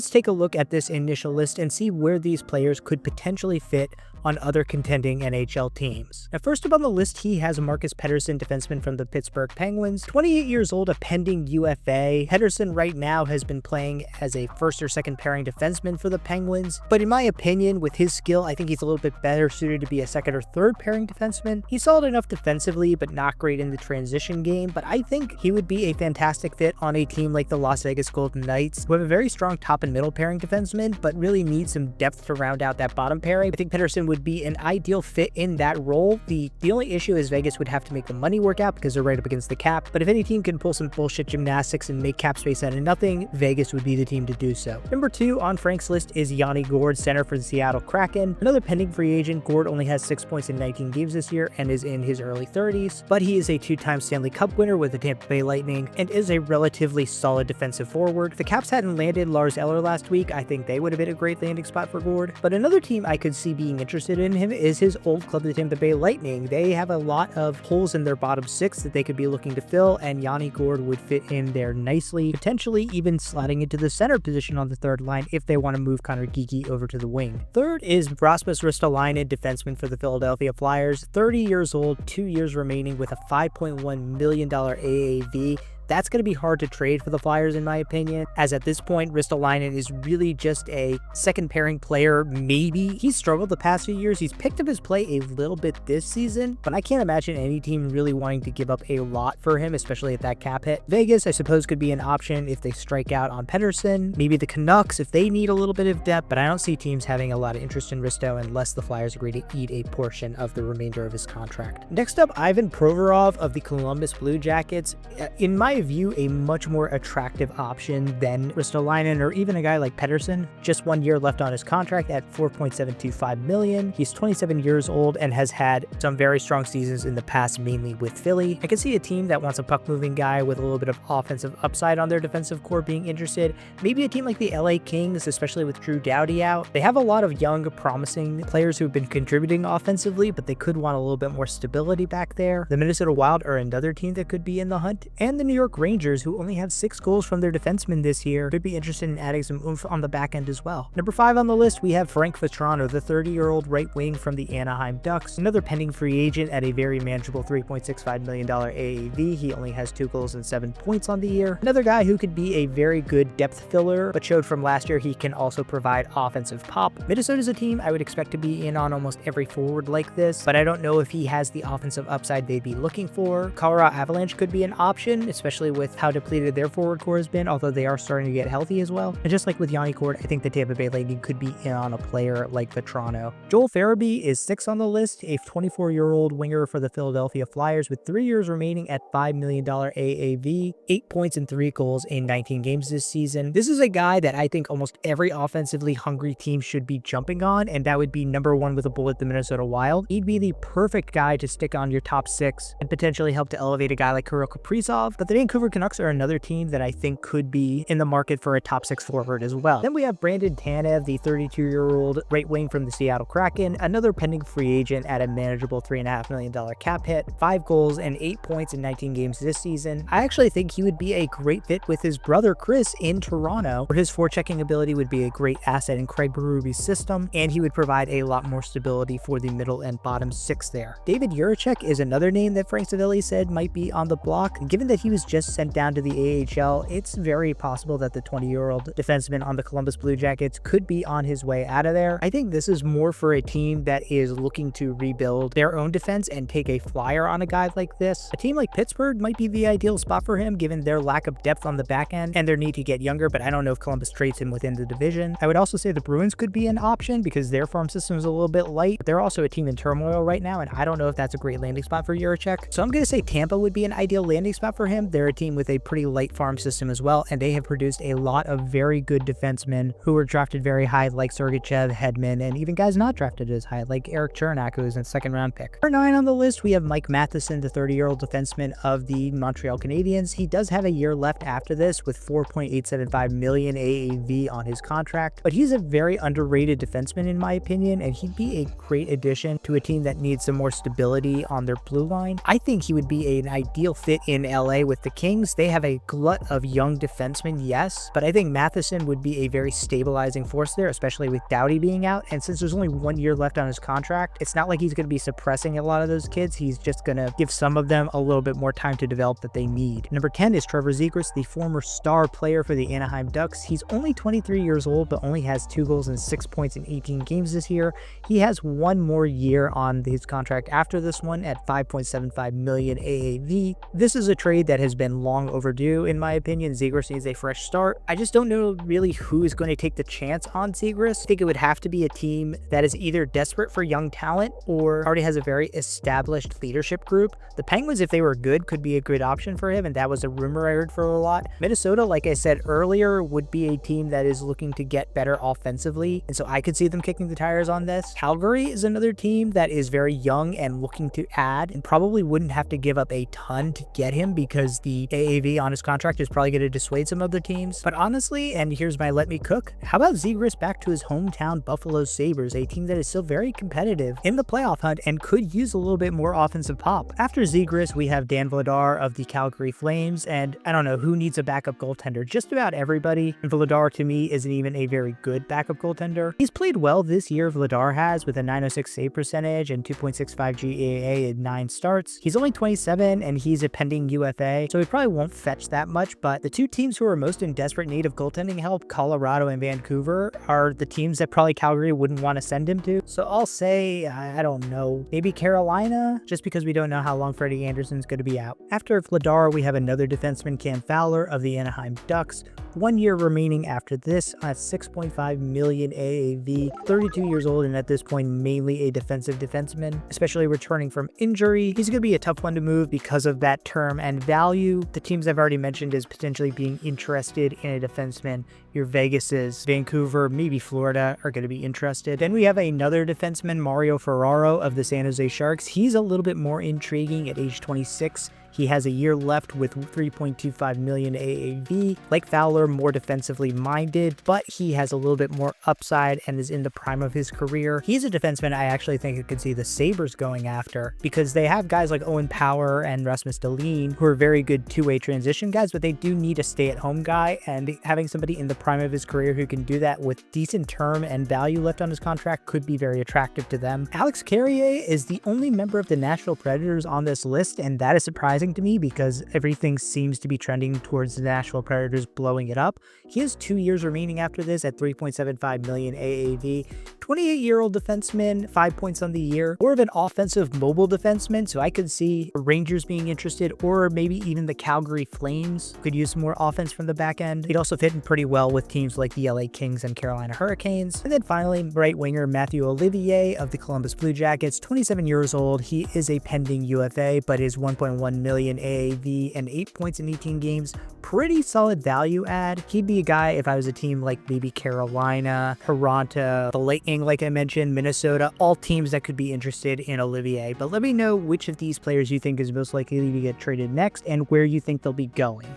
Let's take a look at this initial list and see where these players could potentially fit on other contending NHL teams. Now, first up on the list, he has Marcus Pettersson, defenseman from the Pittsburgh Penguins. 28 years old, a pending UFA. Pettersson right now has been playing as a first or second pairing defenseman for the Penguins, but in my opinion, with his skill, I think he's a little bit better suited to be a second or third pairing defenseman. He's solid enough defensively, but not great in the transition game, but I think he would be a fantastic fit on a team like the Las Vegas Golden Knights, who have a very strong top and middle pairing defenseman, but really need some depth to round out that bottom pairing. I think Pettersson would be an ideal fit in that role. The only issue is Vegas would have to make the money work out because they're right up against the cap, but if any team can pull some bullshit gymnastics and make cap space out of nothing, Vegas would be the team to do so. Number 2 on Frank's list is Yanni Gourde, center for the Seattle Kraken. Another pending free agent. Gourde only has 6 points in 19 games this year and is in his early 30s, but he is a 2-time Stanley Cup winner with the Tampa Bay Lightning and is a relatively solid defensive forward. If the Caps hadn't landed Lars Eller last week, I think they would have been a great landing spot for Gourde, but another team I could see being interested in him is his old club, the Tampa Bay Lightning. They have a lot of holes in their bottom 6 that they could be looking to fill, and Yanni Gourde would fit in there nicely, potentially even sliding into the center position on the third line if they want to move Connor Geekie over to the wing. Third is Rasmus Ristolainen, defenseman for the Philadelphia Flyers. 30 years old, 2 years remaining with a $5.1 million AAV. That's going to be hard to trade for the Flyers, in my opinion, as at this point, Ristolainen is really just a second pairing player, maybe. He's struggled the past few years. He's picked up his play a little bit this season, but I can't imagine any team really wanting to give up a lot for him, especially at that cap hit. Vegas, I suppose, could be an option if they strike out on Pettersson. Maybe the Canucks if they need a little bit of depth, but I don't see teams having a lot of interest in Risto unless the Flyers agree to eat a portion of the remainder of his contract. Next up, Ivan Provorov of the Columbus Blue Jackets. In my view, a much more attractive option than Ristolainen or even a guy like Pettersson. Just 1 year left on his contract at $4.725 million. He's 27 years old and has had some very strong seasons in the past, mainly with Philly. I can see a team that wants a puck-moving guy with a little bit of offensive upside on their defensive core being interested. Maybe a team like the LA Kings, especially with Drew Doughty out. They have a lot of young, promising players who've been contributing offensively, but they could want a little bit more stability back there. The Minnesota Wild are another team that could be in the hunt, and the New York Rangers, who only have 6 goals from their defensemen this year, could be interested in adding some oomph on the back end as well. Number 5 on the list, we have Frank Vatrano, the 30-year-old right wing from the Anaheim Ducks, another pending free agent at a very manageable $3.65 million AAV. He only has 2 goals and 7 points on the year. Another guy who could be a very good depth filler, but showed from last year he can also provide offensive pop. Minnesota's a team I would expect to be in on almost every forward like this, but I don't know if he has the offensive upside they'd be looking for. Colorado Avalanche could be an option, especially with how depleted their forward core has been, although they are starting to get healthy as well. And just like with Yanni Gourde, I think the Tampa Bay Lightning could be in on a player like Vatrano. Joel Farabee is 6 on the list, a 24-year-old winger for the Philadelphia Flyers with 3 years remaining at $5 million AAV, 8 points and 3 goals in 19 games this season. This is a guy that I think almost every offensively hungry team should be jumping on, and that would be number 1 with a bullet, the Minnesota Wild. He'd be the perfect guy to stick on your top 6 and potentially help to elevate a guy like Kirill Kaprizov, but the Vancouver Canucks are another team that I think could be in the market for a top 6 forward as well. Then we have Brandon Tanev, the 32-year-old right wing from the Seattle Kraken, another pending free agent at a manageable $3.5 million cap hit, 5 goals and 8 points in 19 games this season. I actually think he would be a great fit with his brother Chris in Toronto, where his forechecking ability would be a great asset in Craig Berube's system, and he would provide a lot more stability for the middle and bottom 6 there. David Jiricek is another name that Frank Seravelli said might be on the block. Given that he was just sent down to the AHL, it's very possible that the 20-year-old defenseman on the Columbus Blue Jackets could be on his way out of there. I think this is more for a team that is looking to rebuild their own defense and take a flyer on a guy like this. A team like Pittsburgh might be the ideal spot for him given their lack of depth on the back end and their need to get younger, but I don't know if Columbus trades him within the division. I would also say the Bruins could be an option because their farm system is a little bit light, but they're also a team in turmoil right now, and I don't know if that's a great landing spot for Jiricek. So I'm going to say Tampa would be an ideal landing spot for him. They're a team with a pretty light farm system as well, and they have produced a lot of very good defensemen who were drafted very high, like Sergachev, Hedman, and even guys not drafted as high, like Eric Chernak, who is a 2nd round pick. Number 9 on the list, we have Mike Matheson, the 30-year-old defenseman of the Montreal Canadiens. He does have a year left after this with $4.875 million AAV on his contract, but he's a very underrated defenseman in my opinion, and he'd be a great addition to a team that needs some more stability on their blue line. I think he would be an ideal fit in LA with the The Kings, they have a glut of young defensemen, yes, but I think Matheson would be a very stabilizing force there, especially with Doughty being out. And since there's only 1 year left on his contract, it's not like he's going to be suppressing a lot of those kids. He's just going to give some of them a little bit more time to develop that they need. Number 10 is Trevor Zegras, the former star player for the Anaheim Ducks. He's only 23 years old, but only has 2 goals and 6 points in 18 games this year. He has 1 more year on his contract after this one at $5.75 million AAV. This is a trade that has been long overdue, in my opinion. Zegras needs a fresh start. I just don't know really who is going to take the chance on Zegras. I think it would have to be a team that is either desperate for young talent or already has a very established leadership group. The Penguins, if they were good, could be a good option for him, and that was a rumor I heard for a lot. Minnesota, like I said earlier, would be a team that is looking to get better offensively, and so I could see them kicking the tires on this. Calgary is another team that is very young and looking to add, and probably wouldn't have to give up a ton to get him because the AAV on his contract is probably going to dissuade some other teams. But honestly, and here's my let me cook, how about Zegras back to his hometown Buffalo Sabres, a team that is still very competitive in the playoff hunt and could use a little bit more offensive pop. After Zegras, we have Dan Vladar of the Calgary Flames, and I don't know who needs a backup goaltender. Just about everybody. And Vladar, to me, isn't even a very good backup goaltender. He's played well this year, Vladar has, with a .906 save percentage and 2.65 GAA in 9 starts. He's only 27 and he's a pending UFA, so he probably won't fetch that much, but the two teams who are most in desperate need of goaltending help, Colorado and Vancouver, are the teams that probably Calgary wouldn't want to send him to. So I'll say, I don't know, maybe Carolina, just because we don't know how long Freddie Anderson's going to be out. After Vladar, we have another defenseman, Cam Fowler of the Anaheim Ducks. 1 year remaining after this at $6.5 million AAV, 32 years old, and at this point mainly a defensive defenseman, especially returning from injury. He's going to be a tough one to move because of that term and value. The teams I've already mentioned as potentially being interested in a defenseman, your Vegases, Vancouver, maybe Florida are going to be interested. Then we have another defenseman, Mario Ferraro of the San Jose Sharks. He's a little bit more intriguing at age 26. He has a year left with 3.25 million AAV. Like Fowler, more defensively minded, but he has a little bit more upside and is in the prime of his career. He's a defenseman I actually think I could see the Sabres going after because they have guys like Owen Power and Rasmus Dahlin who are very good two-way transition guys, but they do need a stay-at-home guy, and having somebody in the prime of his career who can do that with decent term and value left on his contract could be very attractive to them. Alex Carrier is the only member of the Nashville Predators on this list, and that is surprising to me because everything seems to be trending towards the Nashville Predators blowing it up. He has 2 years remaining after this at 3.75 million AAV. 28-year-old defenseman, 5 points on the year, more of an offensive mobile defenseman, so I could see Rangers being interested, or maybe even the Calgary Flames could use some more offense from the back end. He'd also fit in pretty well with teams like the LA Kings and Carolina Hurricanes. And then finally, right winger Matthew Olivier of the Columbus Blue Jackets, 27 years old. He is a pending UFA, but his 1.1 million AAV and 8 points in 18 games, pretty solid value add. He'd be a guy if I was a team like maybe Carolina, Toronto, the Lightning, like I mentioned, Minnesota, all teams that could be interested in Olivier. But let me know which of these players you think is most likely to get traded next and where you think they'll be going.